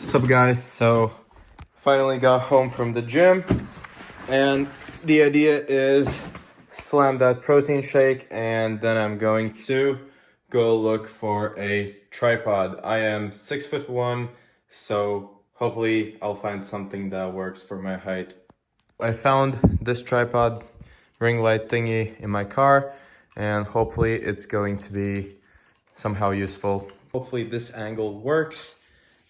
What's up, guys? So finally got home from the gym, and the idea is slam that protein shake, and then I'm going to go look for a tripod. I am 6'1", so hopefully I'll find something that works for my height. I found this tripod ring light thingy in my car, and hopefully it's going to be somehow useful. Hopefully this angle works.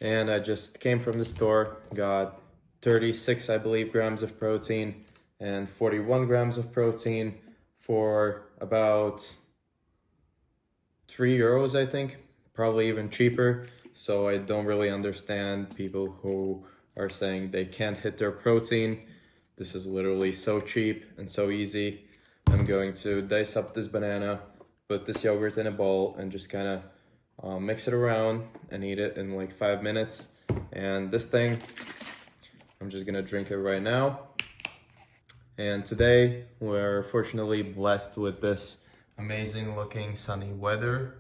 And I just came from the store, got 36, I believe, grams of protein and 41 grams of protein for about €3, I think, probably even cheaper. So I don't really understand people who are saying they can't hit their protein. This is literally so cheap and so easy. I'm going to dice up this banana, put this yogurt in a bowl, and just kind of mix it around and eat it in like 5 minutes. And this thing, I'm just gonna drink it right now. And today we're fortunately blessed with this amazing looking sunny weather.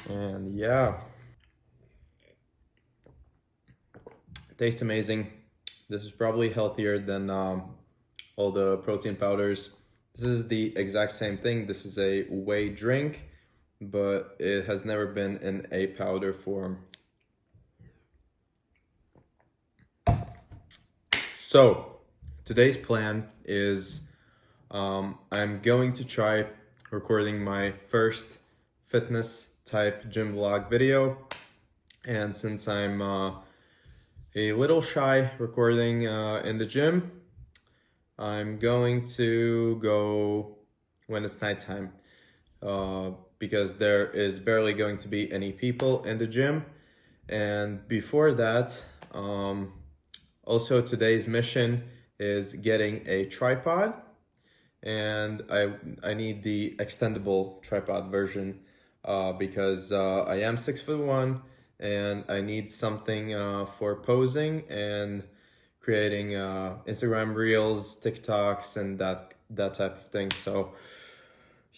And yeah, it tastes amazing. This is probably healthier than all the protein powders. This is the exact same thing. This is a whey drink, but it has never been in a powder form. So today's plan is I'm going to try recording my first fitness type gym vlog video. And since I'm a little shy recording in the gym, I'm going to go when it's nighttime. Because there is barely going to be any people in the gym. And before that, also today's mission is getting a tripod, and I need the extendable tripod version because I am 6'1", and I need something for posing and creating Instagram reels, TikToks, and that type of thing. So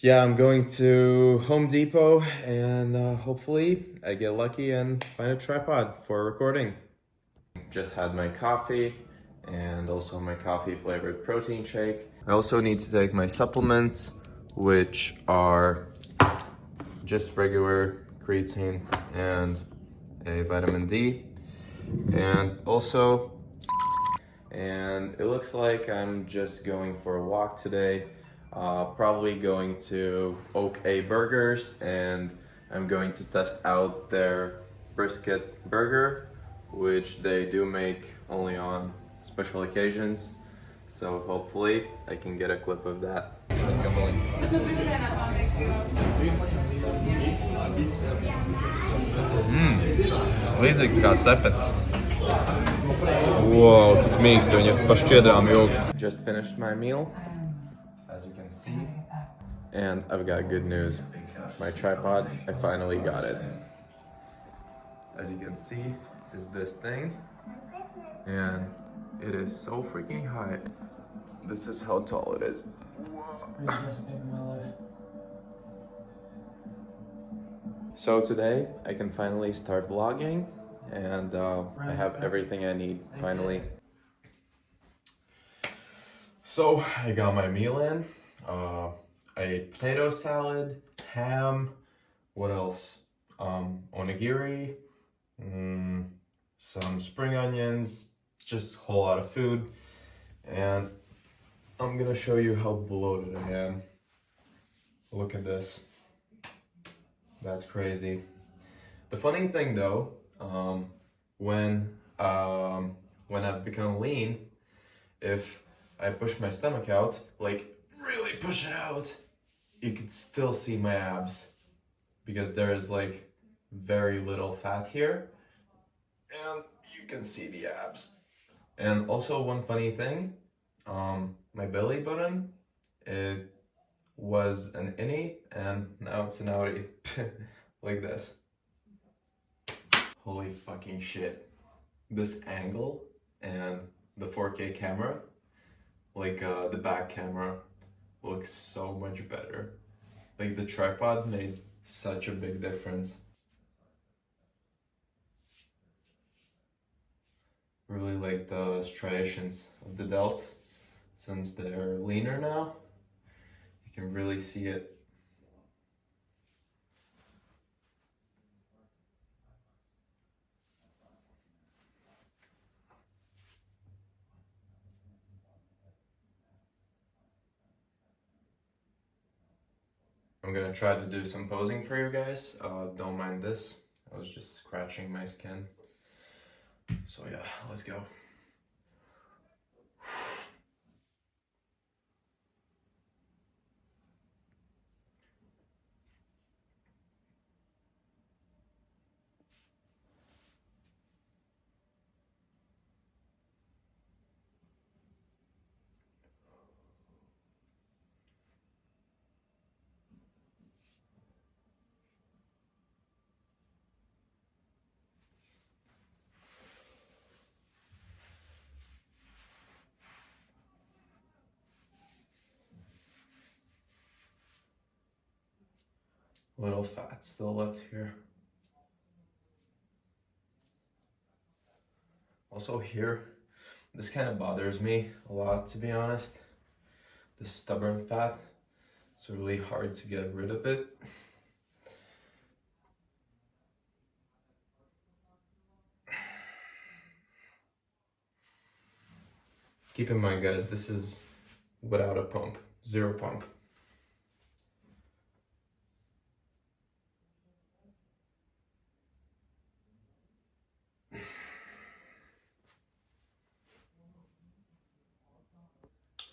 yeah, I'm going to Home Depot, and hopefully I get lucky and find a tripod for recording. Just had my coffee and also my coffee flavored protein shake. I also need to take my supplements, which are just regular creatine and a vitamin D. And it looks like I'm just going for a walk today. Probably going to Oak A Burgers, and I'm going to test out their brisket burger, which they do make only on special occasions. So hopefully I can get a clip of that. Līdzīgi kā cepets. Wow, tik mīksti viņa pa šķiedrām ilgi. Just finished my meal, as you can see, and I've got good news. My tripod, I finally got it. As you can see, is this thing, and it is so freaking high. This is how tall it is. So today I can finally start vlogging, and I have everything I need finally. So I got my meal in. I ate potato salad, ham, what else? Onigiri, some spring onions, just a whole lot of food. And I'm gonna show you how bloated I am. Look at this. That's crazy. The funny thing though, when I've become lean, if I push my stomach out, like really push it out, you can still see my abs, because there is like very little fat here, and you can see the abs. And also one funny thing, my belly button, it was an innie and now it's an outie. Like this. Holy fucking shit. This angle and the 4K camera, like the back camera, looks so much better. Like the tripod made such a big difference. really like the striations of the delts since they're leaner now. You can really see it. I'm gonna try to do some posing for you guys. Don't mind this. I was just scratching my skin. So yeah, let's go. Little fat still left here. Also here, this kind of bothers me a lot, to be honest. The stubborn fat. It's really hard to get rid of it. Keep in mind, guys, this is without a pump, zero pump.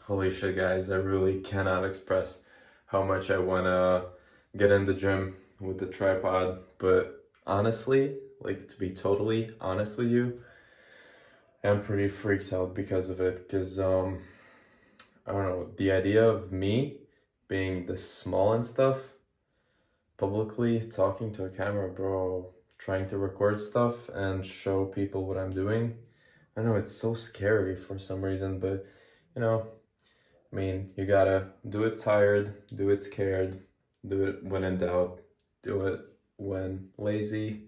Holy shit, guys, I really cannot express how much I wanna get in the gym with the tripod, but honestly, like, to be totally honest with you, I'm pretty freaked out because of it, because I don't know, the idea of me being this small and stuff, publicly talking to a camera, bro, trying to record stuff and show people what I'm doing, I know it's so scary for some reason, but you know, I mean, you gotta do it tired, do it scared, do it when in doubt, do it when lazy.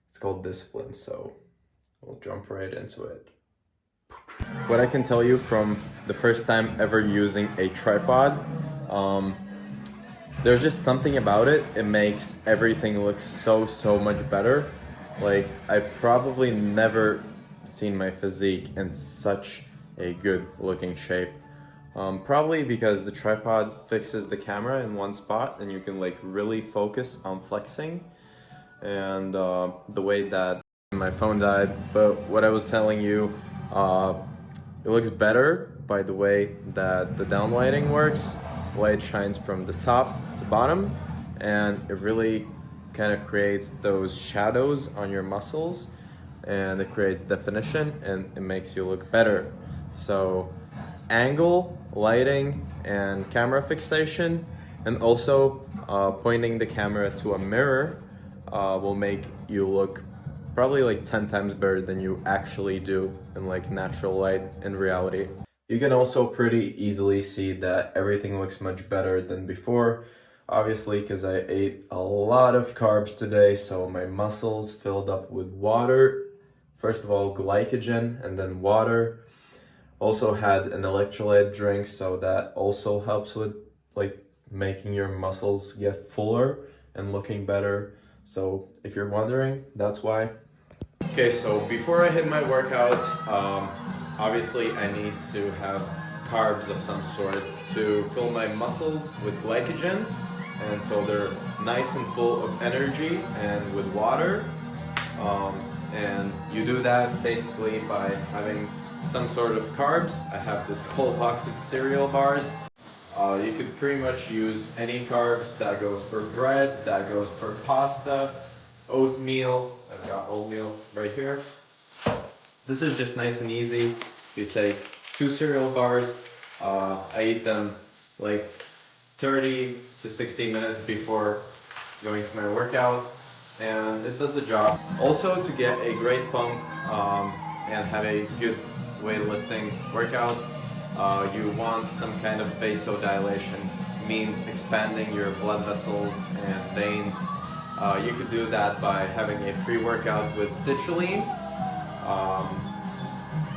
It's called discipline, so we'll jump right into it. What I can tell you from the first time ever using a tripod, there's just something about it. It makes everything look so much better. Like, I probably never seen my physique in such a good looking shape. Probably because the tripod fixes the camera in one spot and you can like really focus on flexing, and the way that my phone died, but what I was telling you, it looks better by the way that the downlighting works. Light shines from the top to bottom and it really kind of creates those shadows on your muscles and it creates definition and it makes you look better. So angle, lighting, and camera fixation, and also pointing the camera to a mirror will make you look probably like 10 times better than you actually do in like natural light in reality. You can also pretty easily see that everything looks much better than before, obviously because I ate a lot of carbs today, so my muscles filled up with water. First of all, glycogen and then water. Also had an electrolyte drink, so that also helps with like making your muscles get fuller and looking better. So if you're wondering, that's why. Okay, so before I hit my workout, obviously I need to have carbs of some sort to fill my muscles with glycogen, and so they're nice and full of energy and with water. And you do that basically by having some sort of carbs. I have this whole box of cereal bars. You could pretty much use any carbs. That goes for bread, that goes for pasta, oatmeal. I've got oatmeal right here. This is just nice and easy. You take 2 cereal bars. I eat them like 30 to 60 minutes before going to my workout, and it does the job. Also, to get a great pump and have a good weightlifting workout, you want some kind of vasodilation, means expanding your blood vessels and veins. You could do that by having a pre-workout with citrulline.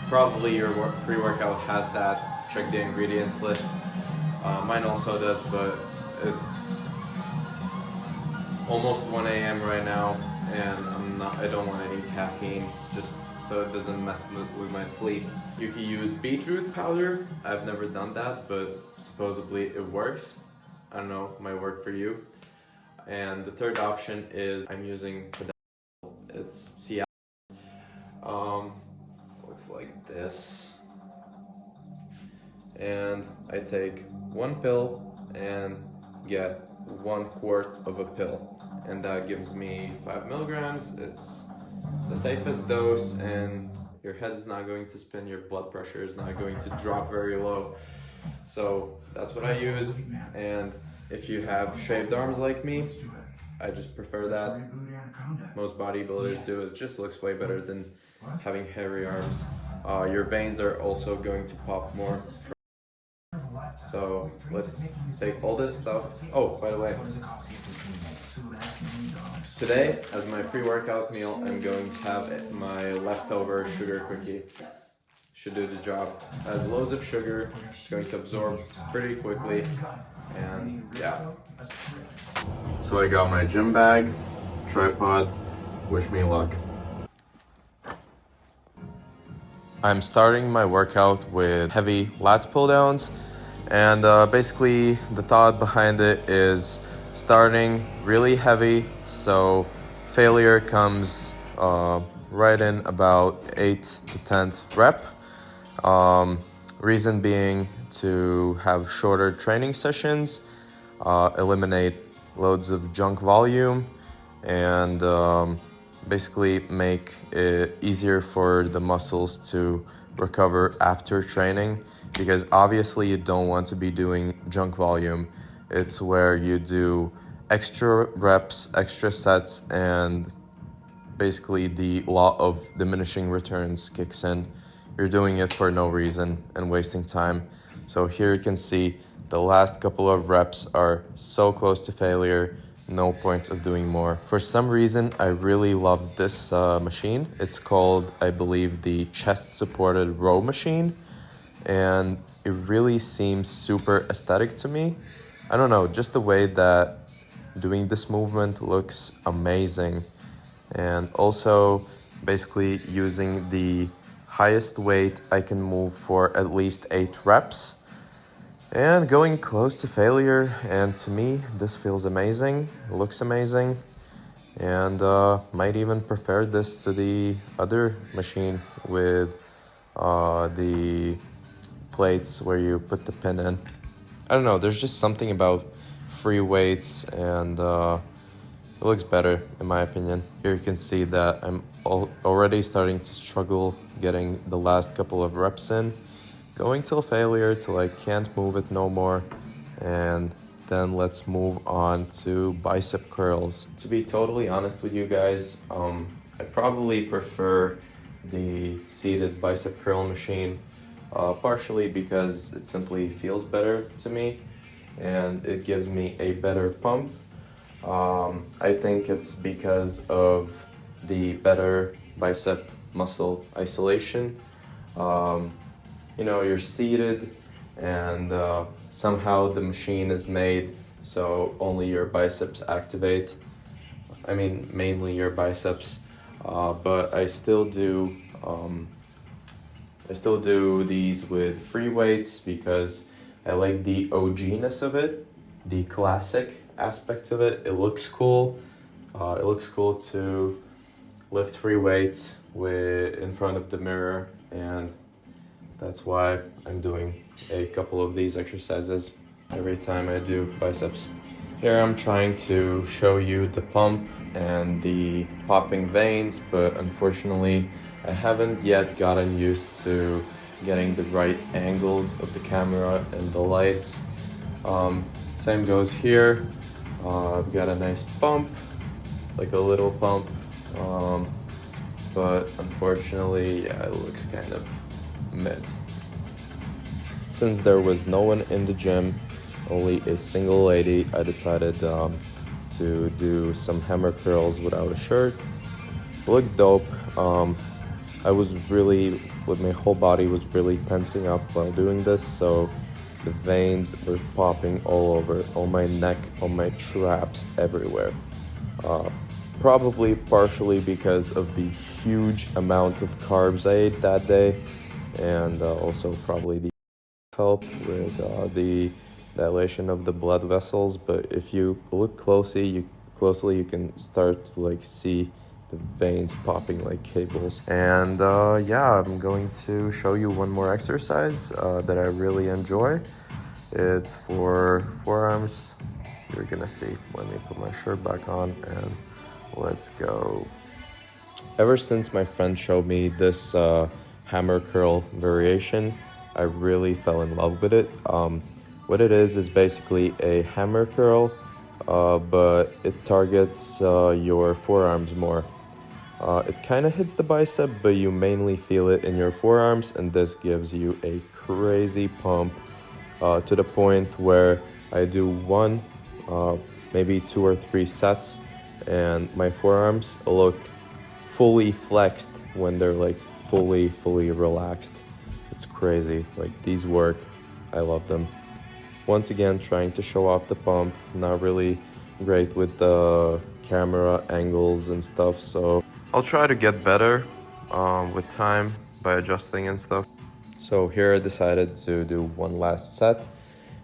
Probably your pre-workout has that. Check the ingredients list. Mine also does, but it's almost 1 a.m. right now, and I don't want any caffeine, just so it doesn't mess with my sleep. You can use beetroot powder. I've never done that, but supposedly it works. I don't know, might work for you. And the third option is I'm using it's Seattle. Looks like this. And I take one pill and get 1/4 of a pill, and that gives me 5 milligrams. It's the safest dose, and your head is not going to spin, your blood pressure is not going to drop very low. So that's what I use. And if you have shaved arms like me, I just prefer that. Most bodybuilders do. It just looks way better than having hairy arms. Your veins are also going to pop more. So let's take all this stuff. Oh, by the way, today as my pre-workout meal, I'm going to have my leftover sugar cookie. Should do the job. Has loads of sugar. It's going to absorb pretty quickly, and yeah. So I got my gym bag, tripod. Wish me luck. I'm starting my workout with heavy lat pull downs. And basically the thought behind it is starting really heavy, so failure comes right in about 8th to 10th rep. Reason being to have shorter training sessions, eliminate loads of junk volume, and basically make it easier for the muscles to recover after training, because obviously you don't want to be doing junk volume. It's where you do extra reps, extra sets, and basically the law of diminishing returns kicks in. You're doing it for no reason and wasting time. So here you can see the last couple of reps are so close to failure, no point of doing more. For some reason, I really love this machine. It's called, I believe, the chest supported row machine, and it really seems super aesthetic to me. I don't know, just the way that doing this movement looks amazing. And also basically using the highest weight I can move for at least 8 reps. And going close to failure, and to me this feels amazing, looks amazing, and might even prefer this to the other machine with the plates where you put the pin in. I don't know, there's just something about free weights, and it looks better in my opinion. Here you can see that I'm already starting to struggle getting the last couple of reps in. Going till failure, till I can't move it no more, and then let's move on to bicep curls. To be totally honest with you guys, I probably prefer the seated bicep curl machine, partially because it simply feels better to me and it gives me a better pump. I think it's because of the better bicep muscle isolation. You know, you're seated, and somehow the machine is made so only your biceps activate. I mean, mainly your biceps, but I still do these with free weights because I like the OG-ness of it, the classic aspect of it. It looks cool. It looks cool to lift free weights in front of the mirror, and that's why I'm doing a couple of these exercises every time I do biceps. Here I'm trying to show you the pump and the popping veins, but unfortunately I haven't yet gotten used to getting the right angles of the camera and the lights. Same goes here. I've got a nice pump, like a little pump, but unfortunately, yeah, it looks kind of mid. Since there was no one in the gym, only a single lady, I decided to do some hammer curls without a shirt. Looked dope. I was really, with my whole body was really tensing up while doing this, so the veins were popping all over, on my neck, on my traps, everywhere. Probably partially because of the huge amount of carbs I ate that day, and also probably the helped with the dilation of the blood vessels. But if you look closely, you can start to like see the veins popping like cables. And yeah, I'm going to show you one more exercise that I really enjoy. It's for forearms. You're gonna see. Let me put my shirt back on and let's go. Ever since my friend showed me this hammer curl variation, I really fell in love with it. What it is basically a hammer curl, but it targets your forearms more. It kind of hits the bicep, but you mainly feel it in your forearms, and this gives you a crazy pump to the point where I do one, maybe 2 or 3 sets, and my forearms look fully flexed when they're like fully relaxed. It's crazy. Like, these work. I love them. Once again, trying to show off the pump. Not really great with the camera angles and stuff, so I'll try to get better with time by adjusting and stuff. So here I decided to do one last set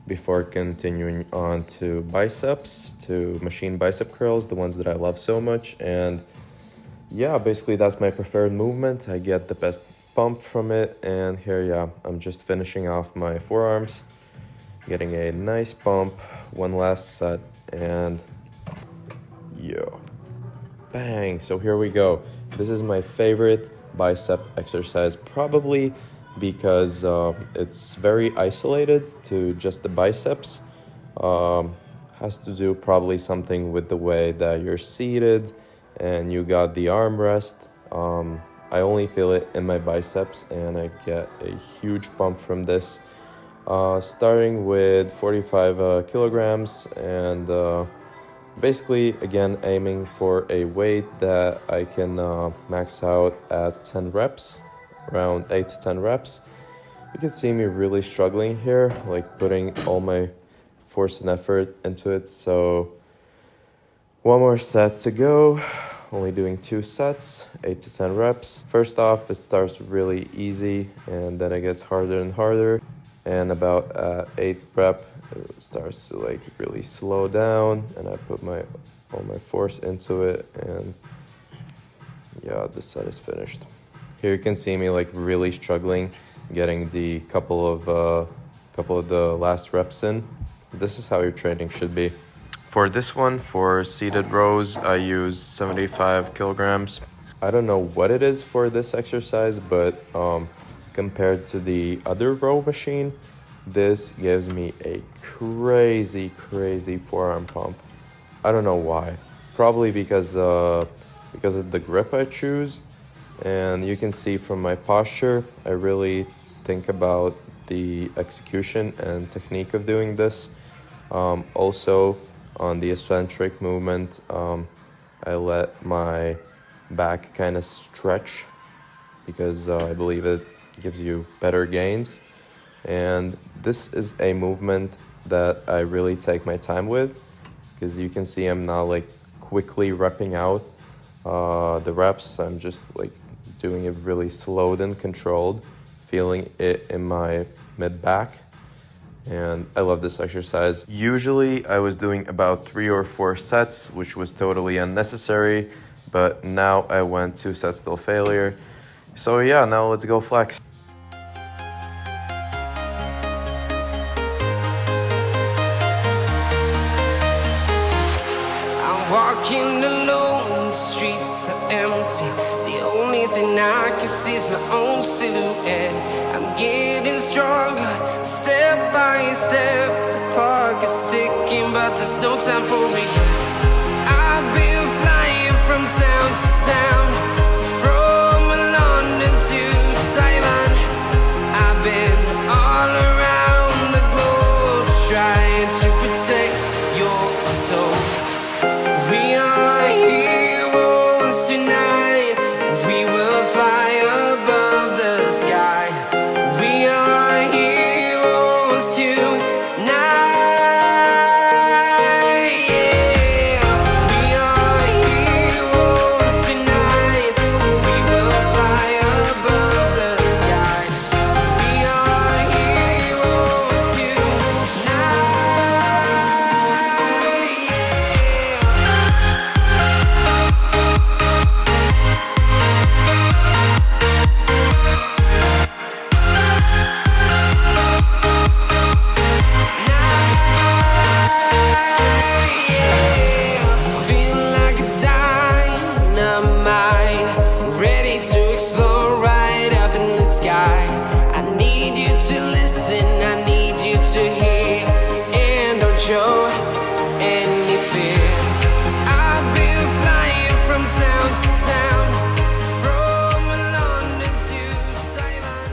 before continuing on to biceps, to machine bicep curls, the ones that I love so much. And yeah, basically that's my preferred movement. I get the best pump from it, and here, yeah, I'm just finishing off my forearms, getting a nice pump, one last set, and yo, bang. So here we go. This is my favorite bicep exercise, probably because it's very isolated to just the biceps. Has to do probably something with the way that you're seated and you got the armrest. I only feel it in my biceps, and I get a huge pump from this, starting with 45 kilograms, and basically, again, aiming for a weight that I can max out at 10 reps, around 8 to 10 reps. You can see me really struggling here, like putting all my force and effort into it. So one more set to go. Only doing 2 sets, 8 to 10 reps. First off, it starts really easy, and then it gets harder and harder. And about 8th rep, it starts to like really slow down, and I put all my force into it, and yeah, the set is finished. Here you can see me like really struggling, getting the couple of the last reps in. This is how your training should be. For this one, for seated rows, I use 75 kilograms. I don't know what it is for this exercise, but compared to the other row machine, this gives me a crazy forearm pump. I don't know why. Probably because of the grip I choose. And you can see from my posture, I really think about the execution and technique of doing this. Also, on the eccentric movement, I let my back kind of stretch because I believe it gives you better gains. And this is a movement that I really take my time with, because you can see I'm not like quickly repping out the reps. I'm just like doing it really slowed and controlled, feeling it in my mid-back. And I love this exercise. Usually I was doing about 3 or 4 sets, which was totally unnecessary, but now I went 2 sets till failure. So yeah, now let's go flex. I'm walking alone, the streets are empty. The only thing I can see is my own silhouette. I'm getting stronger, step by step. The clock is ticking, but there's no time for regrets. I've been flying from town to town, from London to Taiwan. I've been all around the globe, trying to protect your soul. We are heroes tonight. We will fly up listen, I need you to hear. And don't show any fear. I've been flying from town to town, from London to Taiwan.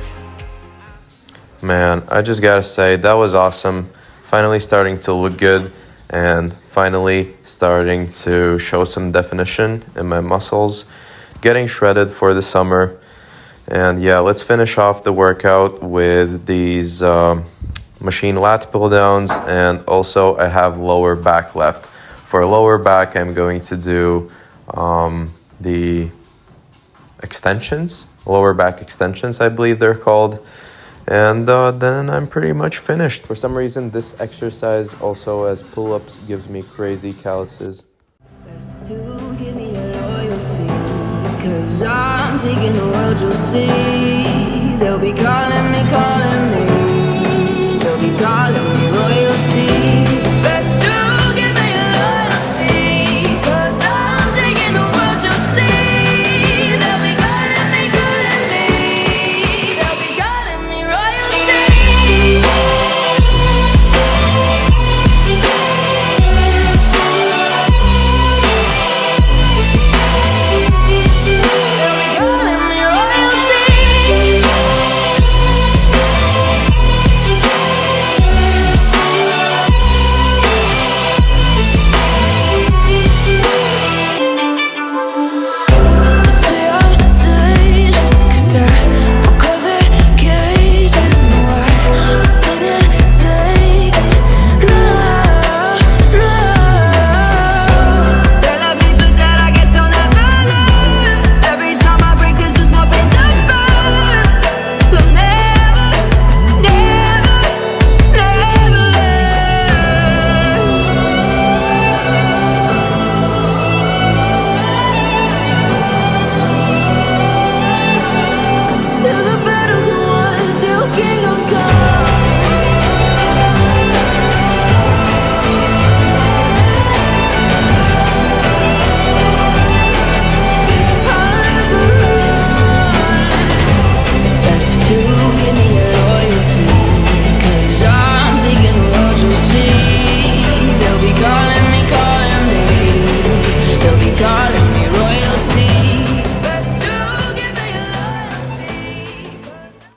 Man, I just gotta say, that was awesome. Finally starting to look good and finally starting to show some definition in my muscles. Getting shredded for the summer. And yeah, let's finish off the workout with these machine lat pull downs. And also I have lower back left. For lower back, I'm going to do the extensions, lower back extensions, I believe they're called. And then I'm pretty much finished. For some reason, this exercise also as pull-ups gives me crazy calluses. Best to give me your loyalty, 'cause I'm taking the world, you'll see. They'll be calling me, they'll be calling me royalty. Best to give me your loyalty, 'cause I'm taking the world, you'll see. They'll be calling me, they'll be calling me royalty.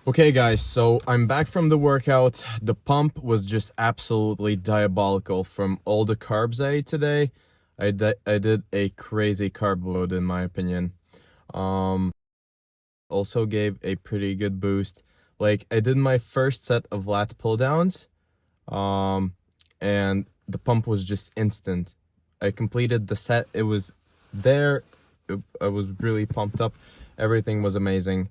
Okay guys, so I'm back from the workout. The pump was just absolutely diabolical from all the carbs I ate today. I did a crazy carb load in my opinion. Also gave a pretty good boost. Like I did my first set of lat pull downs, and the pump was just instant. I completed the set. It was there. I was really pumped up. Everything was amazing.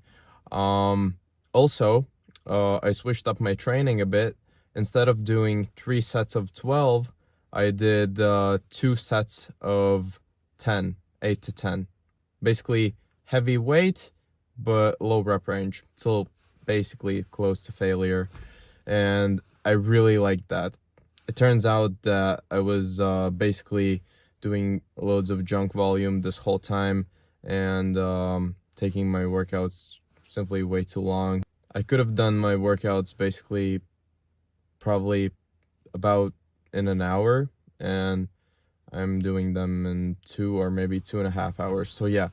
Also, I switched up my training a bit. Instead of doing 3 sets of 12, I did 2 sets of 10, 8 to 10. Basically, heavy weight, but low rep range. Still basically close to failure. And I really liked that. It turns out that I was basically doing loads of junk volume this whole time and taking my workouts simply way too long. I could have done my workouts basically probably about in an hour, and I'm doing them in 2 or maybe 2.5 hours. So yeah.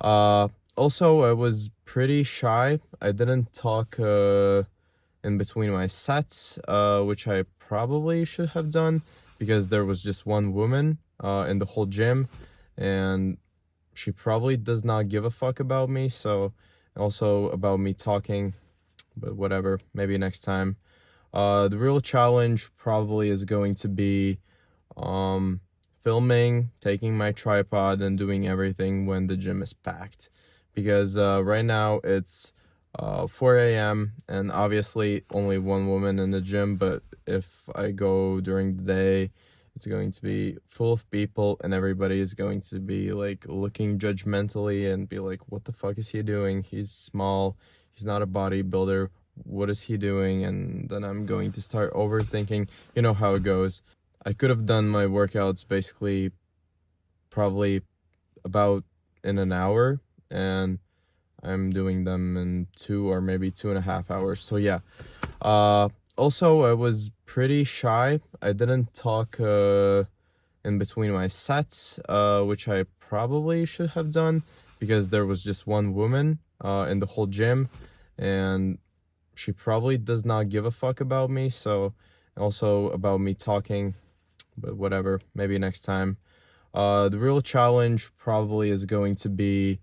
Also, I was pretty shy. I didn't talk in between my sets, which I probably should have done because there was just one woman in the whole gym, and she probably does not give a fuck about me, so also about me talking, but whatever, maybe next time. The real challenge probably is going to be filming, taking my tripod, and doing everything when the gym is packed. Because right now it's 4 a.m. and obviously only one woman in the gym, but if I go during the day, it's going to be full of people and everybody is going to be like looking judgmentally and be like, what the fuck is he doing? He's small, he's not a bodybuilder, what is he doing? And then I'm going to start overthinking. You know how it goes. I could have done my workouts basically probably about in an hour, and I'm doing them in 2 or maybe 2.5 hours. So yeah. Also, I was pretty shy. I didn't talk in between my sets, which I probably should have done because there was just one woman in the whole gym, and she probably does not give a fuck about me. So, also about me talking, but whatever. Maybe next time. The real challenge probably is going to be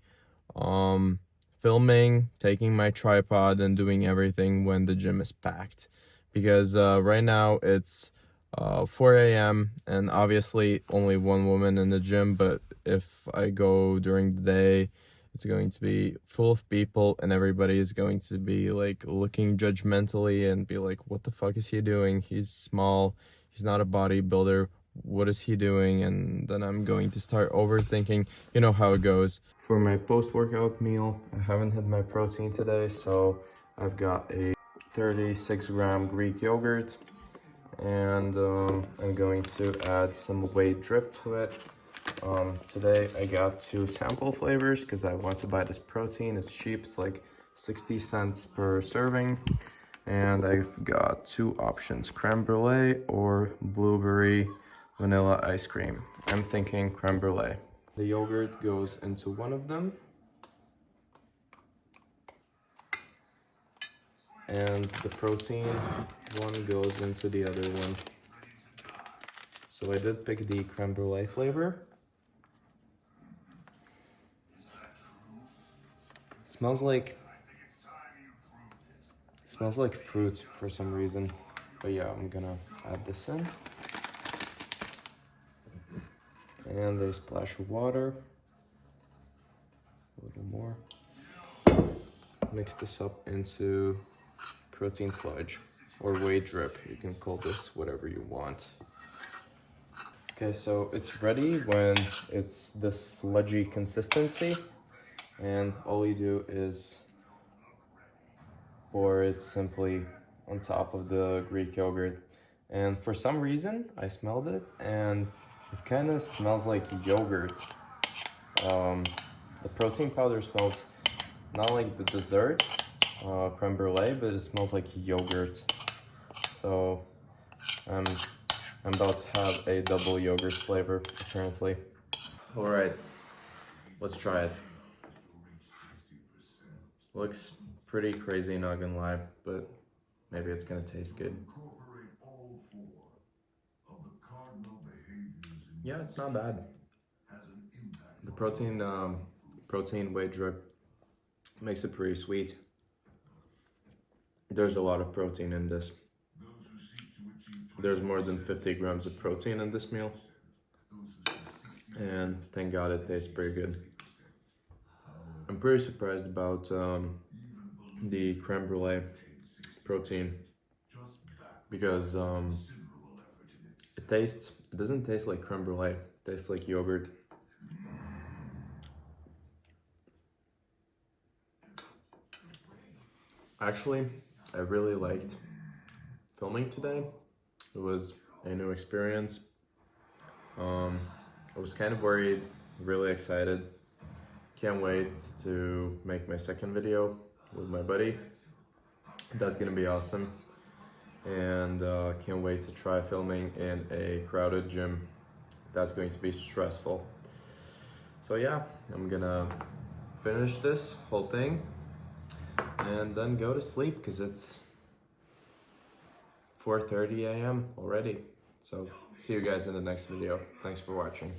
um, filming, taking my tripod, and doing everything when the gym is packed. Because right now it's 4 a.m. and obviously only one woman in the gym, but if I go during the day, it's going to be full of people and everybody is going to be like looking judgmentally and be like, what the fuck is he doing? He's small, he's not a bodybuilder. What is he doing? And then I'm going to start overthinking. You know how it goes. For my post-workout meal, I haven't had my protein today, so I've got a 36-gram Greek yogurt, and I'm going to add some whey drip to it. Today I got 2 sample flavors because I want to buy this protein. It's cheap, it's like 60 cents per serving. And I've got 2 options, creme brulee or blueberry vanilla ice cream. I'm thinking creme brulee. The yogurt goes into one of them. And the protein one goes into the other one. So I did pick the creme brulee flavor. It smells like fruit for some reason. But yeah, I'm gonna add this in. And a splash of water. A little more. Mix this up into protein sludge or whey drip. You can call this whatever you want. Okay, so it's ready when it's this sludgy consistency, and all you do is pour it simply on top of the Greek yogurt. And for some reason, I smelled it and it kind of smells like yogurt. The protein powder smells not like the dessert, creme brulee, but it smells like yogurt. So I'm about to have a double yogurt flavor, apparently. All right, let's try it. Looks pretty crazy, not gonna lie, but maybe it's gonna taste good. Yeah, it's not bad. The protein whey drip makes it pretty sweet. There's a lot of protein in this. There's more than 50 grams of protein in this meal. And thank God it tastes pretty good. I'm pretty surprised about the creme brulee protein because it doesn't taste like creme brulee, it tastes like yogurt. Actually, I really liked filming today. It was a new experience. I was kind of worried, really excited. Can't wait to make my second video with my buddy. That's gonna be awesome. And can't wait to try filming in a crowded gym. That's going to be stressful. So yeah, I'm gonna finish this whole thing and then go to sleep because it's 4:30 a.m. already. So see you guys in the next video. Thanks for watching.